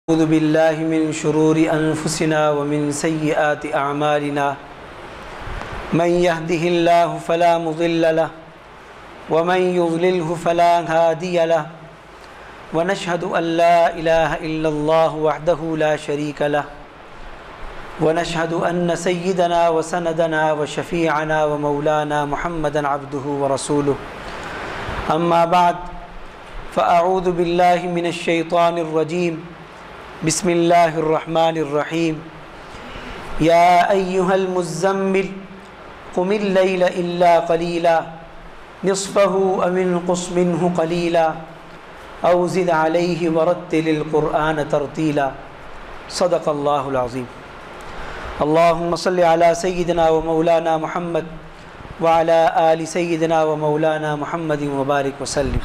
अऊज़ु बिल्लाहि मिन शुरूरि अनफुसिना व मिन सय्यिआति अअमालिना मन यहदिहिल्लाहु फला मुज़िल्ल लहु व मन युज़लिल्हु फला हादिय लहु व नशहदु अन ला इलाहा इल्लल्लाहु वहदहु ला शरीक लहु व नशहदु अन्न सय्यिदना व सनदना व शफ़ीअना व मौलाना मुहम्मदन अब्दुहु व रसूलुहु अम्मा बाद फ़अऊज़ु बिल्लाहि मिनश शैतानिर रजीम बिस्मिल्लाहिर्रहमानिर्रहीम या अय्युहल मुज़्ज़म्मिल क़ुमिल लैला इल्ला क़लीला निस्फ़हु अव इंक़ुस मिन्हु क़लीला औ ज़िद अलैहि वरत्तिलिल क़ुरआन तरतीला सदक़ल्लाहुल अज़ीम। अल्लाहुम्मा सल्लि अला सय्यिदिना व मौलाना मुहम्मद व अला आलि सय्यिदिना व मौलाना मुहम्मदिन व बारिक वसल्लिम।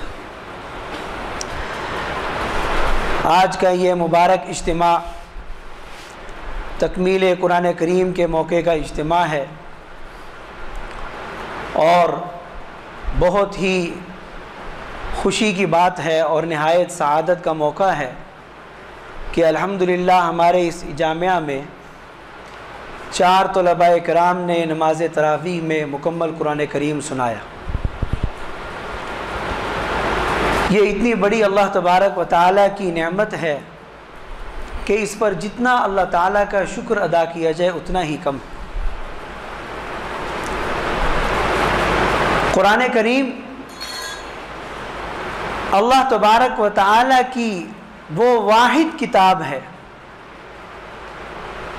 आज का ये मुबारक इज्तिमा तकमील कुरान करीम के मौके का इज्तिमा है और बहुत ही खुशी की बात है और नहायत सआदत का मौका है कि अल्हम्दुलिल्लाह हमारे इस जामिया में 4 तलबा किराम ने नमाज तरावीह में मुकम्मल कुरान करीम सुनाया। ये इतनी बड़ी अल्लाह तबारक व ताला की नेमत है कि इस पर जितना अल्लाह ताला का शुक्र अदा किया जाए उतना ही कम। कुरान करीम अल्लाह तबारक व ताला की वो वाहिद किताब है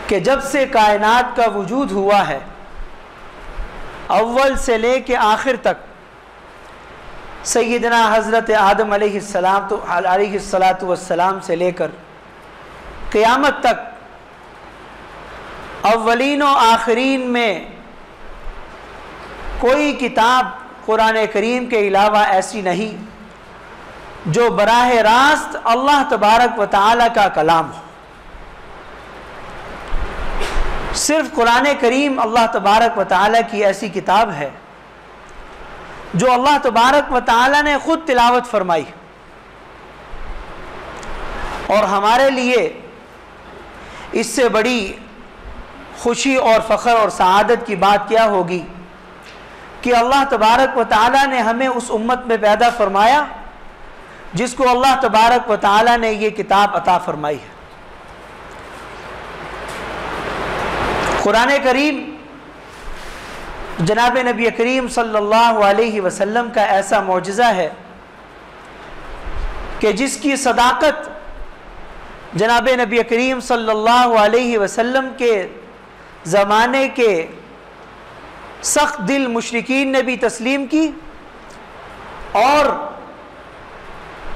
कि जब से कायनात का वजूद हुआ है, अव्वल से लेके आखिर तक सैयदना हज़रत आदम अलैहिस्सलातु वस्सलाम से लेकर क़यामत तक अव्वलीन व आखिरीन में कोई किताब कुरान करीम के अलावा ऐसी नहीं जो बराह रास्त अल्लाह तबारक व ताला का कलाम हो। सिर्फ कुरान करीम अल्लाह तबारक व ताला की ऐसी किताब है जो अल्लाह तबारक व ताला ने खुद तिलावत फरमाई। और हमारे लिए इससे बड़ी खुशी और फ़ख्र और सआदत की बात क्या होगी कि अल्लाह तबारक व ताला ने हमें उस उम्मत में पैदा फरमाया जिसको अल्लाह तबारक व ताला ने ये किताब अता फरमाई है। कुरान करीम जनाब नबी करीम सल्लल्लाहु अलैहि वसल्लम का ऐसा मौजज़ा है कि जिसकी सदाकत जनाब नबी करीम सल्लल्लाहु अलैहि वसल्लम के ज़माने के सख्त दिल मुशरिकीन ने भी तस्लीम की और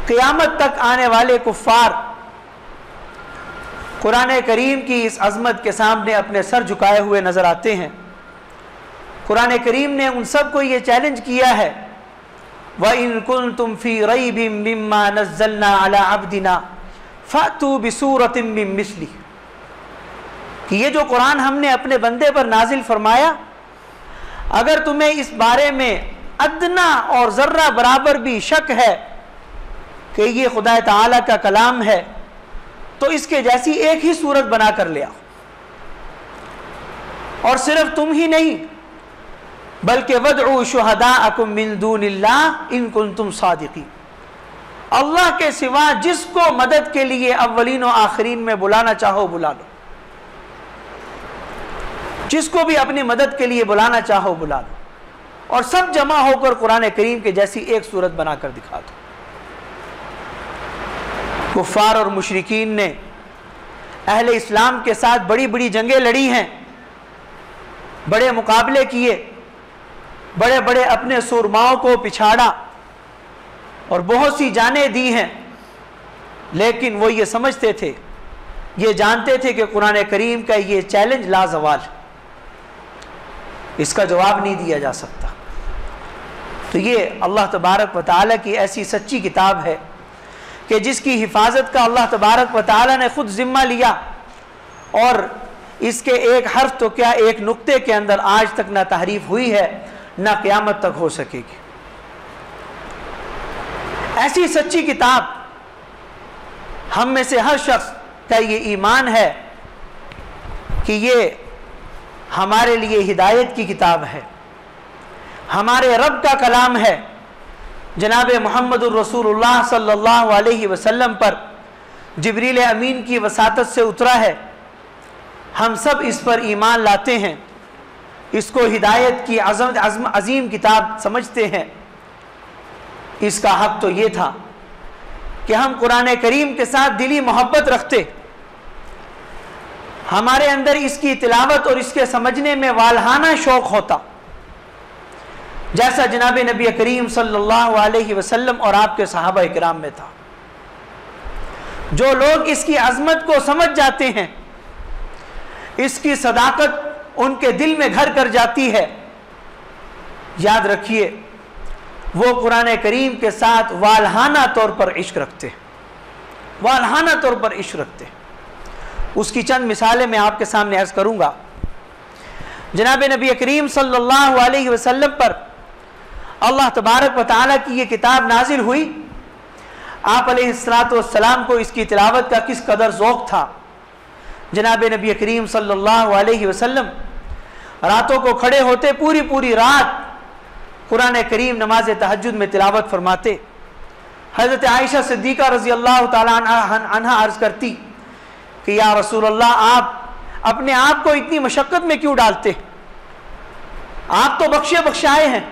क़यामत तक आने वाले कुफ़ार कुरान करीम की इस अज़मत के सामने अपने सर झुकाए हुए नज़र आते हैं। कुरान करीम ने उन सब को ये चैलेंज किया है, व इन कुंतुम फी रैबिम मिम्मा नज़्ज़लना अला अब्दिना फ़अतू बिसूरतिम मिन मिस्ली, कि ये जो कुरान हमने अपने बंदे पर नाजिल फरमाया, अगर तुम्हें इस बारे में अदना और ज़र्रा बराबर भी शक है कि ये खुदा ताला का कलाम है तो इसके जैसी एक ही सूरत बना कर ले आओ। और सिर्फ तुम ही नहीं बल्कि वदउ शुहदाअकुम मिन दूनिल्लाह इन कुंतुम सादिकीन, अल्लाह के सिवा जिसको मदद के लिए अव्वलीन व आखिरीन में बुलाना चाहो बुला लो, जिसको भी अपनी मदद के लिए बुलाना चाहो बुला लो, और सब जमा होकर कुरान करीम के जैसी एक सूरत बनाकर दिखा दो। कुफ़ार और मुशरिकीन ने अहले इस्लाम के साथ बड़ी बड़ी जंगें लड़ी हैं, बड़े मुकाबले किए, बड़े बड़े अपने सुरमाओं को पिछाड़ा और बहुत सी जानें दी हैं, लेकिन वो ये समझते थे, ये जानते थे कि कुरान करीम का ये चैलेंज लाजवाल, इसका जवाब नहीं दिया जा सकता। तो ये अल्लाह तबारक व ताला की ऐसी सच्ची किताब है कि जिसकी हिफाजत का अल्लाह तबारक व ताला ने खुद जिम्मा लिया और इसके एक हर्फ तो क्या एक नुक्ते के अंदर आज तक ना तहरीफ हुई है ना क़यामत तक हो सकेगी। ऐसी सच्ची किताब हम में से हर शख्स का ये ईमान है कि ये हमारे लिए हिदायत की किताब है, हमारे रब का कलाम है, जनाब मुहम्मदुर रसूलुल्लाह सल्लल्लाहु अलैहि वसल्लम पर जिब्रील अमीन की वसातत से उतरा है। हम सब इस पर ईमान लाते हैं, इसको हिदायत की अजीम किताब समझते हैं। इसका हक तो ये था कि हम कुरान करीम के साथ दिली मोहब्बत रखते, हमारे अंदर इसकी तिलावत और इसके समझने में वालहाना शौक होता, जैसा जनाब नबी करीम सल्लल्लाहु अलैहि वसल्लम और आपके सहाबा इकराम में था। जो लोग इसकी अजमत को समझ जाते हैं, इसकी सदाकत उनके दिल में घर कर जाती है, याद रखिए वो कुरान करीम के साथ वालहाना तौर पर इश्क रखते, वालहाना तौर पर इश्क रखते। उसकी चंद मिसालें मैं आपके सामने अर्ज करूंगा। जनाब नबी करीम सल्लल्लाहु अलैहि वसल्लम पर अल्लाह तबारक व तआला की ये किताब नाजिल हुई। आप अलैहिस्सलातु वस्सलाम को इसकी तिलावत का किस कदर ज़ौक़ था। जनाब नबी करीम सल्लल्लाहु अलैहि वसल्लम रातों को खड़े होते, पूरी पूरी रात कुरान करीम नमाज तहज्जुद में तिलावत फरमाते। हज़रत आयशा सिद्दीक़ा रज़ी अल्लाह तआला अन्हा अर्ज़ करती कि या रसूल अल्लाह, आप अपने आप को इतनी मशक्क़त में क्यों डालते? आप तो बख्शे बख्शाए हैं,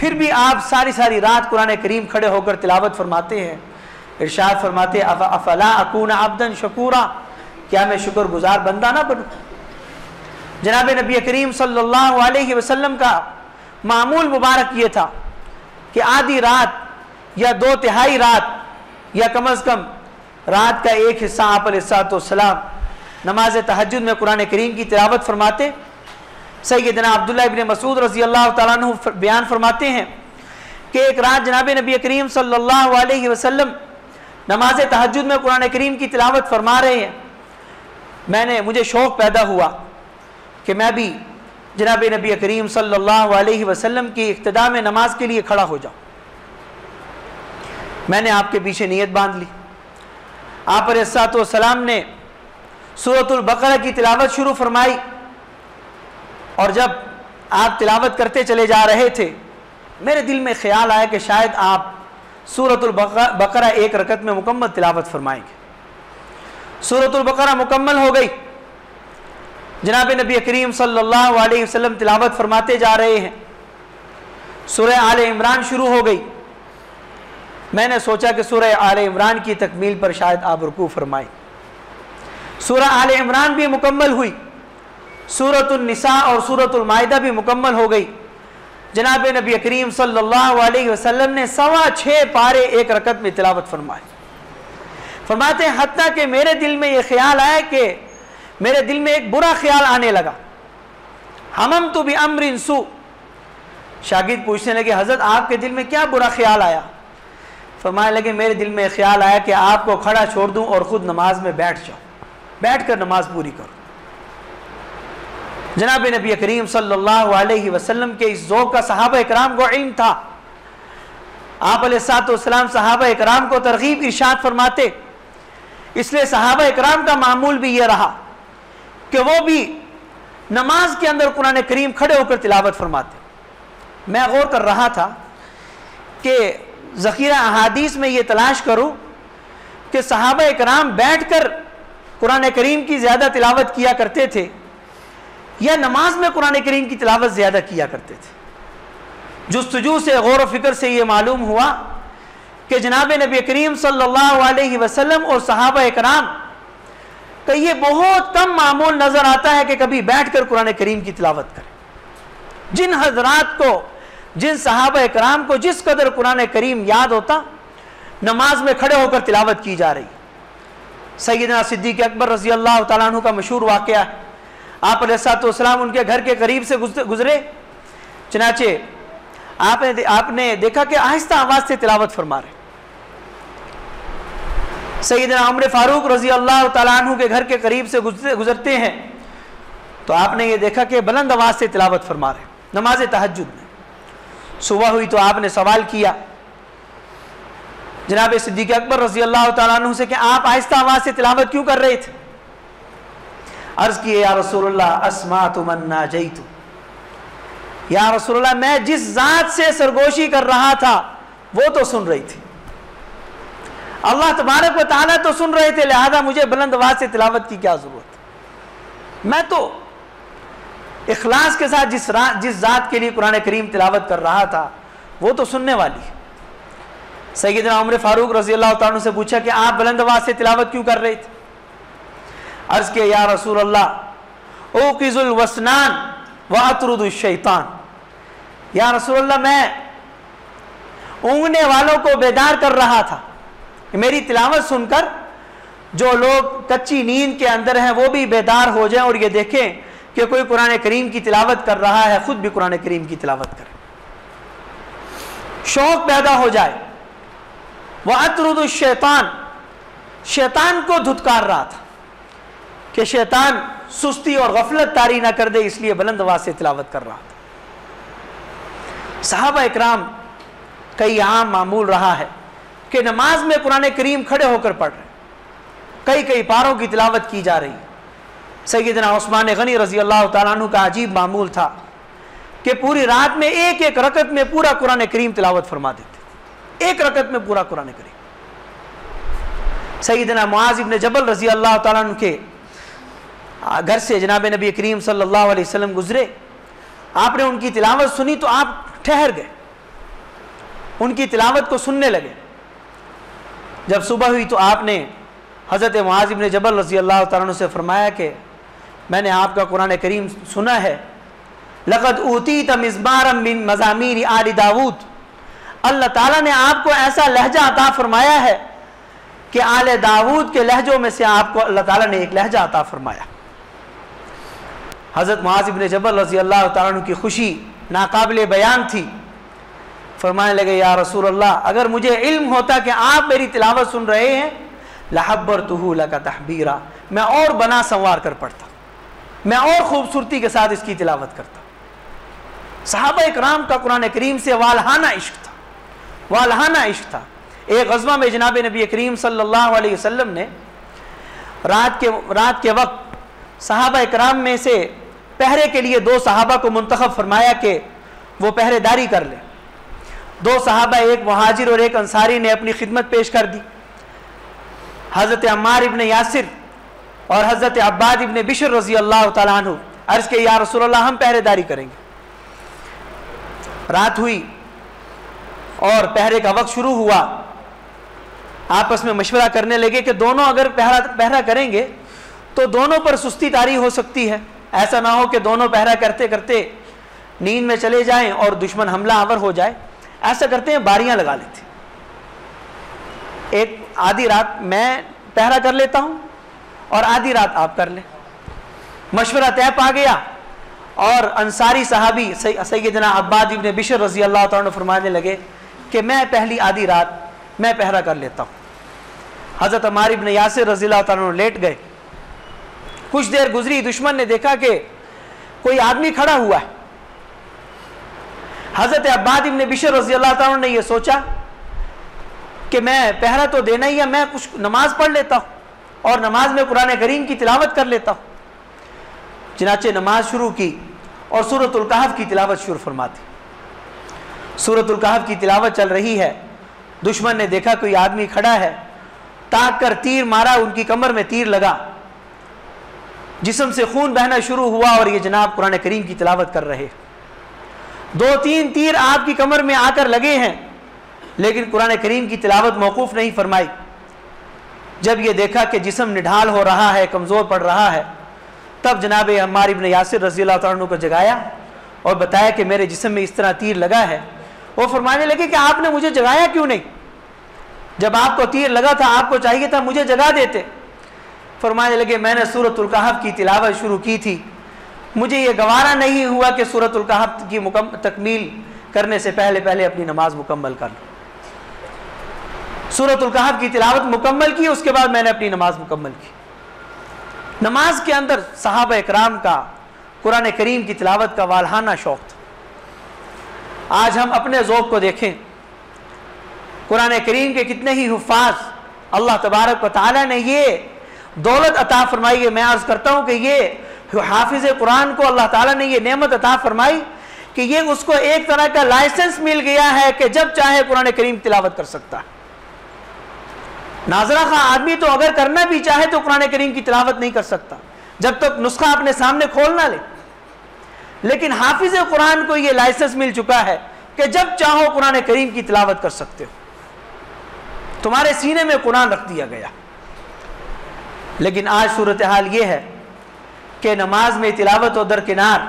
फिर भी आप सारी सारी रात कुरान करीम खड़े होकर तिलावत फरमाते हैं। इरशाद फरमाते अफला अकून अब्दन शकूरा, क्या मैं शुक्रगुजार बंदा ना बनूं? जनाब नबी करीम सल्लल्लाहु अलैहि वसल्लम का मामूल मुबारक ये था कि आधी रात या 2/3 रात या कम अज़ कम रात का एक हिस्सा आप अलैहिस्सलाम नमाज तहज्जुद में कुरान करीम की तिलावत फरमाते। सैयदना अब्दुल्लाह इब्न मसूद रज़ी अल्लाह तआला अन्हु बयान फरमाते हैं कि एक रात जनाब नबी करीम सल्लल्लाहु अलैहि वसल्लम नमाज तहज्जुद में कुरान करीम की तिलावत फरमा रहे हैं। मुझे शौक़ पैदा हुआ कि मैं भी जनाब नबी करीम सल्लल्लाहु अलैहि वसल्लम की इक्तिदा में नमाज के लिए खड़ा हो जाऊँ। मैंने आपके पीछे नियत बांध ली। आप अलैहिस्सलाम ने सूरतुल बकरा की तिलावत शुरू फरमाई, और जब आप तिलावत करते चले जा रहे थे, मेरे दिल में ख्याल आया कि शायद आप सूरतुल बकरा एक रकत में मुकम्मल तिलावत फरमाएंगे। सूरतुल बकरा मुकम्मल हो गई। जनाब नबी करीम सल्लल्लाहु अलैहि वसल्लम तिलावत फरमाते जा रहे हैं। सूरह आले इमरान शुरू हो गई। मैंने सोचा कि सूरह आले इमरान की तकमील पर शायद आप रुकू फरमाएं। सूरह आले इमरान भी मुकम्मल हुई। सूरतुन निसा और सूरतुल माइदा भी मुकम्मल हो गई। जनाब नबी करीम सल्लल्लाहु अलैहि वसल्लम ने 6.25 पारे एक रकत में तिलावत फरमाए। फरमाते हैं हत्ता कि मेरे दिल में ये ख्याल आया कि मेरे दिल में एक बुरा ख्याल आने लगा। हमम तो भी अम्रिन सू। शागिर्द पूछने लगे, हज़रत आपके दिल में क्या बुरा ख्याल आया? फरमाने लगे, मेरे दिल में ख्याल आया कि आपको खड़ा छोड़ दूं और ख़ुद नमाज में बैठ जाऊं, बैठ कर नमाज पूरी करूं। जनाब नबी करीम सल्लल्लाहु अलैहि वसल्लम के इस ज़ौक़ का सहाबा इकराम को इल्म था। आप अलैहिस्सलाम सहाबा इकराम को तरग़ीब इरशाद फरमाते। इसलिए सहाबा इकराम का मामूल भी ये रहा कि वो भी नमाज के अंदर कुरान करीम खड़े होकर तिलावत फरमाते। मैं गौर कर रहा था कि ज़ख़ीरा अहादीस में ये तलाश करूँ कि सहाबा इकराम बैठ कर कुरान करीम की ज़्यादा तिलावत किया करते थे या नमाज में कुरान करीम की तिलावत ज़्यादा किया करते थे। जुस्तजू से, गौर व फिक्र से ये मालूम हुआ कि जनाब नबी करीम सल्लल्लाहु अलैहि वसल्लम और सहाबा इकराम का ये बहुत कम मामूल नज़र आता है कि कभी बैठ कर कुरान करीम की तिलावत करें। जिन हजरात को, जिन सहाबा इकराम को जिस कदर कुरान करीम याद होता, नमाज में खड़े होकर तिलावत की जा रही। सैयदना सिद्दीक़ अकबर रज़ी अल्लाह तआला अन्हु का मशहूर वाक़या है। आप अलैहिस्सलाम उनके घर के करीब से गुजरे, चनाचे आपने देखा कि आहिस्ता आवाज़ से तिलावत फरमा रहे। सैयदना उमर फारूक रज़ी अल्लाह तआला अन्हु के घर के करीब से गुजरते हैं तो आपने ये देखा कि बुलंद आवाज़ से तिलावत फरमा रहे नमाज तहज्जुद में। सुबह हुई तो आपने सवाल किया जनाब सिद्दीक़ अकबर रज़ी अल्लाह ताला अन्हु से कि आप आहिस्ता आवाज़ से तिलावत क्यों कर रहे थे? अर्ज़ किए, या रसूलल्लाह अस्मातु मन नाजैतु, या रसूलल्लाह मैं जिस ज़ात से सरगोशी कर रहा था वो तो सुन रही थी, अल्लाह तबारक व तआला तो सुन रहे थे, लिहाजा मुझे बुलंद आवाज़ से तिलावत की क्या ज़रूरत। मैं तो इखलास के साथ जिस ज़ात के लिए कुरान करीम तिलावत कर रहा था वो तो सुनने वाली है। सैयदना उमर फारूक रज़ी अल्लाह तआला अन्हु से पूछा कि आप बुलंद आवाज़ से तिलावत क्यों कर रहे थे? अर्ज़ किया, या रसूल अल्लाह उक़िज़ुल वसनान व अतरुदुश शैतान, या रसूल अल्लाह मैं ऊँघने वालों को बेदार कर रहा था, मेरी तिलावत सुनकर जो लोग कच्ची नींद के अंदर हैं वो भी बेदार हो जाएं और ये देखें कि कोई कुरान करीम की तिलावत कर रहा है, खुद भी कुरान करीम की तिलावत करे, शौक पैदा हो जाए। वह अतरुदुश शैतान, शैतान को धुतकार रहा था कि शैतान सुस्ती और गफलत तारी ना कर दे, इसलिए बुलंद आवाज़ से तिलावत कर रहा था। सहाबा इकराम कई आम मामूल रहा है कि नमाज में कुरान करीम खड़े होकर पढ़ रहे, कई कई पारों की तिलावत की जा रही। सैयदना उस्मान गनी रज़ी अल्लाह तआला अन्हु का अजीब मामूल था कि पूरी रात में एक एक रकत में पूरा कुरान करीम तिलावत फरमा देते, एक रकत में पूरा कुरान करीम। सैयदना मुआज़ इब्न जबल रज़ी अल्लाह तआला अन्हु के घर से जनाब नबी करीम सल्लल्लाहु अलैहि वसल्लम गुजरे, आपने उनकी तिलावत सुनी तो आप ठहर गए, उनकी तिलावत को सुनने लगे। जब सुबह हुई तो आपने हज़रत मुआज़ इब्न जबल रज़ी अल्लाह तआला अन्हु से फरमाया कि मैंने आपका कुरान करीम सुना है, लक़द ऊतीत मिज़मारम मिन मज़ामीर आल दाऊद, अल्लाह ताला ने आपको ऐसा लहजा अता फरमाया है कि आले दाऊद के लहजों में से आपको अल्लाह ताला ने एक लहजा अता फरमाया। हज़रत मुआज़ इब्न जबल रज़ी अल्लाह तआला अन्हु की खुशी नाकाबिले बयान थी। फरमाने लगे, या रसूल अल्लाह अगर मुझे इल्म होता कि आप मेरी तिलावत सुन रहे हैं, लहब्बरतुहु लका तहबीरा, मैं और बना संवार कर पढ़ता, मैं और खूबसूरती के साथ इसकी तिलावत करता। सहाबा इकराम का कुरान करीम से वालहाना इश्क था, वालहाना इश्क था। एक गज़वा में जनाब नबी करीम सल्लल्लाहु अलैहि वसल्लम ने रात के वक्त सहाबा इकराम में से पहरे के लिए दो सहाबा को मुंतखब फरमाया कि वो पहरेदारी कर ले। दो सहाबा, एक मुहाजिर और एक अंसारी ने अपनी खिदमत पेश कर दी। हज़रत अम्मार इब्न यासिर और हज़रत अब्बाद इब्न बिशर रज़ी अल्लाह तआला अन्हु अर्ज़ के, या रसूल अल्लाह हम पहरेदारी करेंगे। रात हुई और पहरे का वक्त शुरू हुआ, आपस में मशवरा करने लगे कि दोनों अगर पहरा करेंगे तो दोनों पर सुस्ती तारी हो सकती है, ऐसा ना हो कि दोनों पहरा करते करते नींद में चले जाएं और दुश्मन हमला आवर हो जाए। ऐसा करते हैं, बारियां लगा लेते, एक आधी रात मैं पहरा कर लेता हूं और आधी रात आप कर ले। मशवरा तय पा गया और अंसारी सहाबी सैयदना अब्बाद इब्न बिशर रज़ी अल्लाह तआला अन्हु फरमाने लगे कि मैं पहली आधी रात मैं पहरा कर लेता हूँ। हज़रत अम्मार इब्न यासिर रज़ी अल्लाह तआला अन्हु लेट गए। कुछ देर गुजरी, दुश्मन ने देखा कि कोई आदमी खड़ा हुआ है। हज़रत अब्बाद इब्न बिशर रज़ी अल्लाह तआला अन्हु ने यह सोचा कि मैं पहरा तो देना ही है, मैं कुछ नमाज पढ़ लेता हूँ और नमाज में कुरान करीम की तिलावत कर लेता हूँ। चनाचे नमाज शुरू की और सूरतुल कहफ की तिलावत शुरू फरमा दी। सूरतुल कहफ की तिलावत चल रही है, दुश्मन ने देखा कोई आदमी खड़ा है, ताक कर तीर मारा, उनकी कमर में तीर लगा, जिस्म से खून बहना शुरू हुआ और ये जनाब कुरान करीम की तिलावत कर रहे। दो तीन तीर आपकी कमर में आकर लगे हैं, लेकिन कुरान करीम की तिलावत मौकूफ़ नहीं फरमाई। जब ये देखा कि जिस्म निढाल हो रहा है, कमज़ोर पड़ रहा है, तब जनाब अम्मार इब्न यासिर रज़ी अल्लाह तआला अन्हु को जगाया और बताया कि मेरे जिस्म में इस तरह तीर लगा है। वो फरमाने लगे कि आपने मुझे जगाया क्यों नहीं? जब आपको तीर लगा था आपको चाहिए था मुझे जगा देते। फरमाने लगे मैंने सूरतुल कहफ की तिलावत शुरू की थी, मुझे ये गवारा नहीं हुआ कि सूरतुल कहफ की तकमील करने से पहले पहले अपनी नमाज मुकम्मल कर लूँ। सूरतुल कहफ की तिलावत मुकम्मल की, उसके बाद मैंने अपनी नमाज मुकम्मल की। नमाज के अंदर सहाबा इकराम का कुरान करीम की तिलावत का वालहाना शौक़ था। आज हम अपने ज़ौक़ को देखें, कुरान करीम के कितने ही हुफ़ाज़ अल्लाह तबारक व तआला ने ये दौलत अता फरमाई है। मैं अर्ज़ करता हूँ कि ये हाफिज़ कुरान को अल्लाह ताला ने ये नेमत अता फरमाई कि ये उसको एक तरह का लाइसेंस मिल गया है कि जब चाहे कुरान करीम तिलावत कर सकता है। नाज़रा खा आदमी तो अगर करना भी चाहे तो कुरान करीम की तिलावत नहीं कर सकता जब तक नुस्खा अपने सामने खोल ना ले। लेकिन हाफिज़ कुरान को ये लाइसेंस मिल चुका है कि जब चाहो कुरान करीम की तिलावत कर सकते हो, तुम्हारे सीने में कुरान रख दिया गया। लेकिन आज सूरत हाल ये है कि नमाज में तिलावत और दरकिनार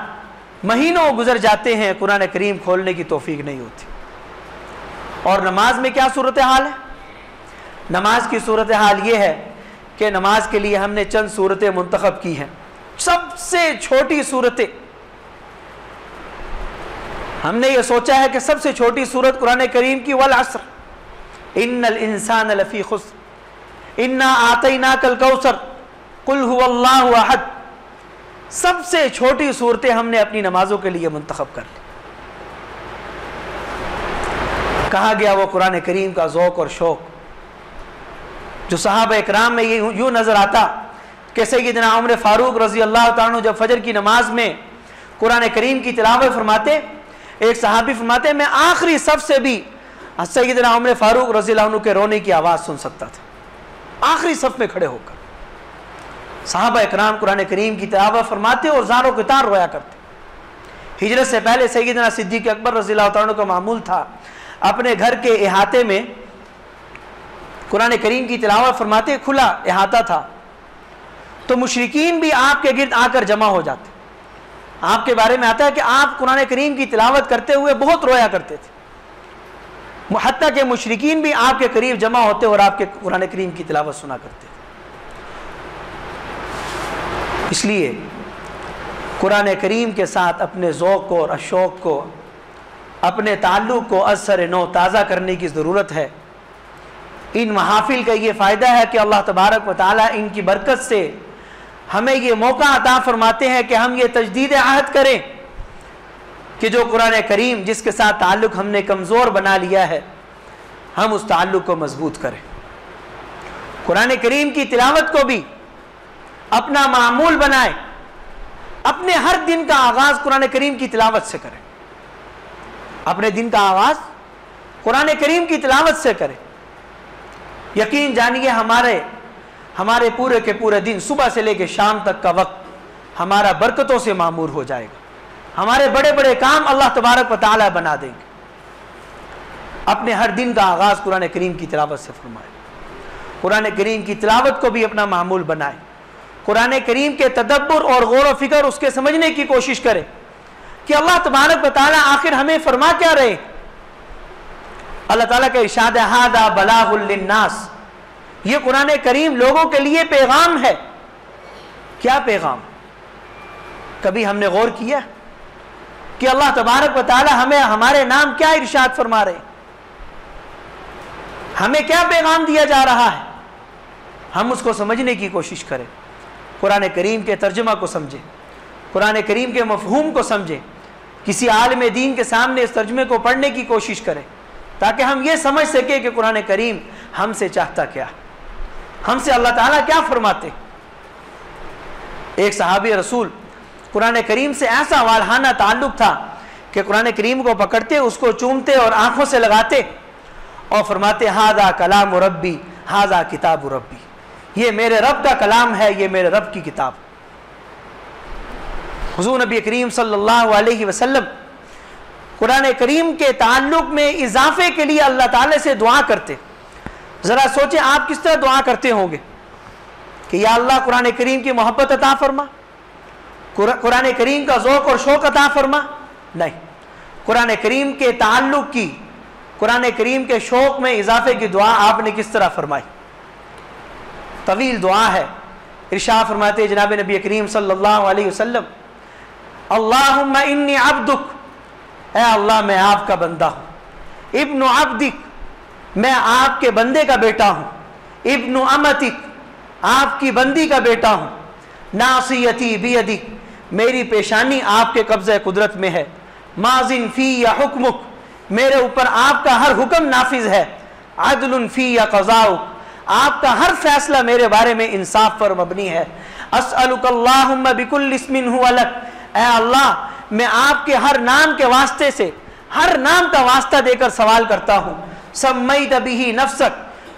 महीनों गुजर जाते हैं, कुरान करीम खोलने की तौफीक नहीं होती। और नमाज में क्या सूरत हाल है? नमाज की सूरत हाल ये है कि नमाज के लिए हमने चंद सूरतें मुंतखब की हैं। सबसे छोटी सूरतें हमने ये सोचा है कि सबसे छोटी सूरत कुरान करीम की वल अस्र, इन्नल इंसान लफी खुस्र, इन्ना आतैनाकल कौसर, कुल हुवल्लाहु अहद। सबसे छोटी सूरतें हमने अपनी नमाजों के लिए मुंतखब कर ली। कहा गया वो कुरान करीम का ज़ौक़ और शौक़ जो सहाबा इकराम में ये यूँ नज़र आता कि सैयदना उमर फ़ारूक रज़ी अल्लाह तआला अन्हु जब फजर की नमाज में कुरान करीम की तिलावत फरमाते, एक सहाबी फरमाते मैं आखिरी सफ से भी सैयदना उमर फ़ारूक रज़ी अल्लाह अन्हु के रोने की आवाज़ सुन सकता था, आखिरी सफ में खड़े होकर। सहाबा इकराम कुरान करीम की तिलावत फरमाते और ज़ारो क़ितार रोया करते। हिजरत से पहले सैयदना सिद्दीक़ अकबर रज़ी अल्लाह तआला अन्हु का मामूल था अपने घर के इहाते में कुरान करीम की तिलावत फरमाते, खुला इहाता था तो मुशरिकीन भी आपके गिर्द आकर जमा हो जाते। आपके बारे में आता है कि आप कुरान करीम की तिलावत करते हुए बहुत रोया करते थे, हत्ता के मुशरिकीन भी आपके करीब जमा होते और आपके कुरान करीम की तिलावत सुना करते थे। इसलिए कुरान करीम के साथ अपने ज़ौक़ को और शौक़ को, अपने ताल्लुक़ को असर नो ताज़ा करने की ज़रूरत है। इन महाफिल का ये फ़ायदा है कि अल्लाह तबारक व तआला इनकी बरकत से हमें ये मौका अता फरमाते हैं कि हम ये तजदीद आहद करें कि जो कुरान करीम जिसके साथ ताल्लुक़ हमने कमज़ोर बना लिया है, हम उस ताल्लुक़ को मजबूत करें। कुरान करीम की तिलावत को भी अपना मामूल बनाएं, अपने हर दिन का आगाज़ कुरान करीम की तिलावत से करें। अपने दिन का आगाज़ कुरान करीम की तिलावत से करें। यकीन जानिए हमारे पूरे के पूरे दिन सुबह से लेकर शाम तक का वक्त हमारा बरकतों से मामूर हो जाएगा। हमारे बड़े बड़े काम अल्लाह तबारक व तआला बना देंगे। अपने हर दिन का आगाज़ कुरान करीम की तिलावत से फरमाएं। कुरान करीम की तिलावत को भी अपना मामूल बनाएं। कुरान करीम के तदब्बुर और गौर व फिक्र उसके समझने की कोशिश करें कि अल्लाह तबारक व तआला आखिर हमें फरमा क्या रहे। अल्लाह ताला का इरशाद है हादा बलागुल लिन्नास, ये कुरान करीम लोगों के लिए पैगाम है। क्या पैगाम? कभी हमने गौर किया कि अल्लाह तबारक व तआला हमें हमारे नाम क्या इरशाद फरमा रहे, हमें क्या पैगाम दिया जा रहा है? हम उसको समझने की कोशिश करें, कुरान करीम के तर्जुमा को समझें, कुरान करीम के मफहूम को समझें, किसी आलिम दीन के सामने इस तर्जुमे को पढ़ने की कोशिश करें ताकि हम ये समझ सके कि कुरान करीम हमसे चाहता क्या, हमसे अल्लाह ताला क्या फरमाते। एक सहाबी रसूल कुरान करीम से ऐसा वालहाना ताल्लुक था कि कुरान करीम को पकड़ते, उसको चूमते और आंखों से लगाते और फरमाते हादा कलाम रब्बी हाजा किताब रब्बी, ये मेरे रब का कलाम है, ये मेरे रब की किताब। हुजूर नबी करीम सल्लल्लाहु अलैहि वसल्लम कुरान करीम के ताल्लुक में इजाफे के लिए अल्लाह ताला से दुआ करते। ज़रा सोचें आप किस तरह दुआ करते होंगे कि या अल्लाह कुरान करीम की मोहब्बत अता फरमा, कुरान करीम का ज़ौक़ और शौक़ अता फरमा। नहीं, कुरान करीम के ताल्लुक की, कुरान करीम के शौक़ में इजाफे की दुआ आपने किस तरह फरमाई? तवील दुआ है। इरशाद फरमाते जनाब नबी करीम सल्लल्लाहु अलैहि वसल्लम अल्लाहुम्मा इन्नी अब्दुक, ऐ अल्लाह मैं आपका बंदा हूँ, इब्नु अब्दिक मैं आपके बंदे का बेटा हूँ, इब्नु अमतिक आपकी बंदी का बेटा हूँ, नासियती बियदिक मेरी पेशानी आपके कब्ज़े कुदरत में है, माजिन फी या हुक्मुक मेरे ऊपर आपका हर हुक्म नाफिज है, अदलुन फी या क़ज़ाउ, आपका हर फैसला मेरे बारे में इंसाफ पर मबनी है। अस्अलुकल्लाहुम्मा बिकुल्लि इस्मिन हुवा लक, ऐ अल्लाह मैं आपके हर नाम के वास्ते से, हर नाम का वास्ता देकर सवाल करता हूँ। सम्मैत बिही नफ्सक,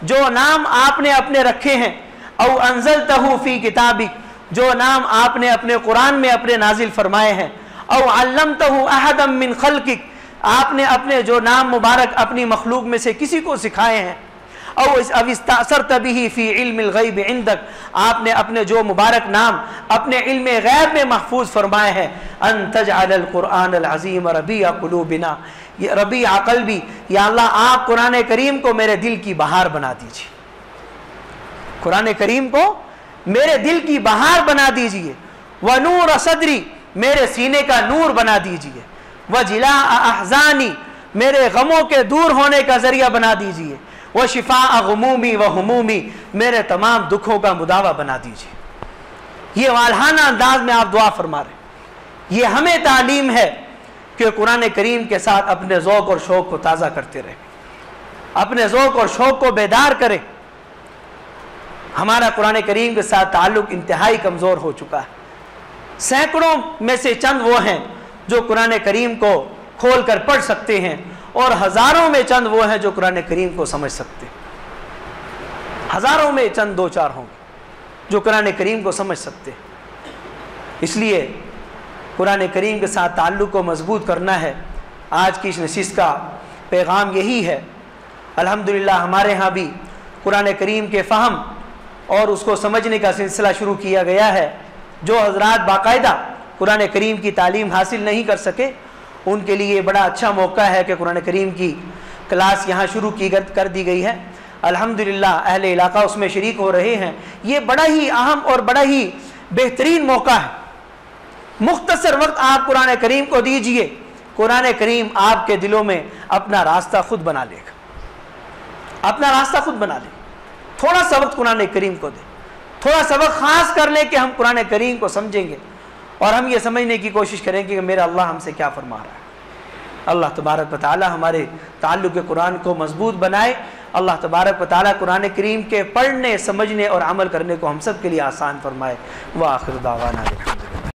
जो नाम आपने अपने रखे हैं, औ अंज़लतहु फी किताबिक, जो नाम आपने अपने कुरान में अपने नाजिल फरमाए हैं, औ अल्लमतहु अहदम मिन खल्किक, आपने अपने जो नाम मुबारक अपनी मखलूक में से किसी को सिखाए हैं, अब इस्तासरत बिही फी इल्मिल गैब इंदक, आपने अपने जो मुबारक नाम अपने इल्म गैब में महफूज फरमाए हैं, अन तजअल कुरान अल अज़ीम रबीअ क़ुलूबिना, ये रबीअ क़ल्बी, या अल्लाह आप कुरान करीम को मेरे दिल की बहार बना दीजिए, कुरान करीम को मेरे दिल की बहार बना दीजिए। व नूर सदरी, मेरे सीने का नूर बना दीजिए। व जिला अहज़ानी, मेरे गमों के दूर होने का जरिया बना दीजिए। व शिफा गुमूमी व हुमूमी, मेरे तमाम दुखों का मुदावा बना दीजिए। ये वालहाना अंदाज में आप दुआ फरमा रहे। ये हमें तालीम है कि कुरान करीम के साथ अपने ज़ौक़ और शौक़ को ताज़ा करते रहें, अपने ज़ौक़ और शौक़ को बेदार करें। हमारा कुरान करीम के साथ ताल्लुक़ इंतहाई कमज़ोर हो चुका है। सैकड़ों में से चंद वो हैं जो कुरान करीम को खोल कर पढ़ सकते हैं, और हज़ारों में चंद वो हैं जो कुरान करीम को समझ सकते हैं। हज़ारों में चंद दो चार होंगे जो कुरान करीम को समझ सकते हैं। इसलिए कुरान करीम के साथ ताल्लुक़ को मजबूत करना है। आज की इस नशिस्त का पैगाम यही है। अल्हम्दुलिल्लाह हमारे यहाँ भी कुरान करीम के फ़हम और उसको समझने का सिलसिला शुरू किया गया है। जो हज़रात बाकायदा कुरान करीम की तालीम हासिल नहीं कर सके, उनके लिए बड़ा अच्छा मौका है कि कुरान करीम की क्लास यहाँ शुरू कर दी गई है। अल्हम्दुलिल्लाह अहले इलाका उसमें शरीक हो रहे हैं। ये बड़ा ही अहम और बड़ा ही बेहतरीन मौका है। मुख्तसर वक्त आप कुरान करीम को दीजिए, कुरान करीम आपके दिलों में अपना रास्ता खुद बना लेगा, अपना रास्ता खुद बना ले। थोड़ा सा वक्त कुरान करीम को दे, थोड़ा सा वक्त ख़ास कर ले कि हम कुरान करीम को समझेंगे और हम ये समझने की कोशिश करेंगे कि मेरा अल्लाह हमसे क्या फरमा रहा है। अल्लाह तबारक व तआला हमारे ताल्लुक़ कुरान को मजबूत बनाए। अल्लाह तबारक व तआला कुरान करीम के पढ़ने, समझने और अमल करने को हम सब के लिए आसान फरमाए। व आखिर दावाना।